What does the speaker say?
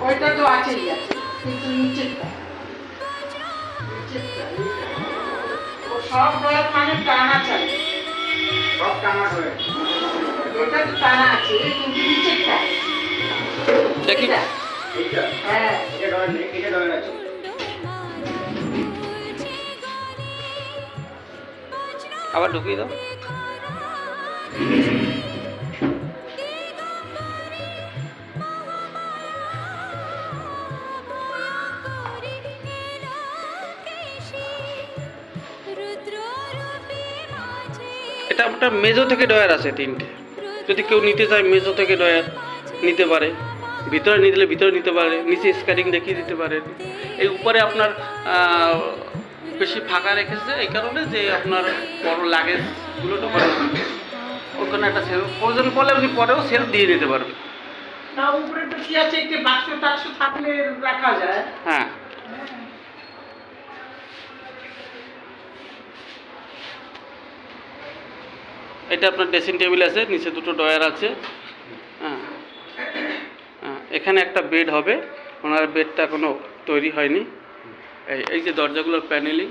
ওইটা তো আছেই আছে, কিন্তু নিচেরটা ও সব ডয়ার মানে টানা চাই, সব টানা করে। এটা তো টানা আছে, কিন্তু নিচেরটা দেখি এটা, এইটা হ্যাঁ এটা ডয়ার নেই, এটা ডয়ার আছে। আবার ঢুকিয়ে দাও। এটা আপনার মেজো থেকে ডয়ার আছে তিনটে, যদি কেউ নিতে চায় মেজো থেকে ডয়ার নিতে পারে, ভিতরে নিতে ভিতরে নিতে পারে, নিচে স্কারিং দেখিয়ে দিতে পারেন। এই উপরে আপনার বেশি ফাঁকা রেখেছে এই কারণে যে আপনার বড় লাগেজগুলো ঢোকানো যাবে। ওখানে একটা সেল প্রয়োজন পড়লে আপনি পরেও সেল দিয়ে নিতে পারবেন। না উপরে তো কি আছে, একটি বাক্স টাক্স থাকলে রাখা যায়। হ্যাঁ, এটা আপনার ড্রেসিং টেবিল আছে, নিচে দুটো ডয়ার আছে। হ্যাঁ, এখানে একটা বেড হবে, ওনার বেডটা এখনো তৈরি হয়নি। এই যে দরজাগুলোর প্যানেলিং,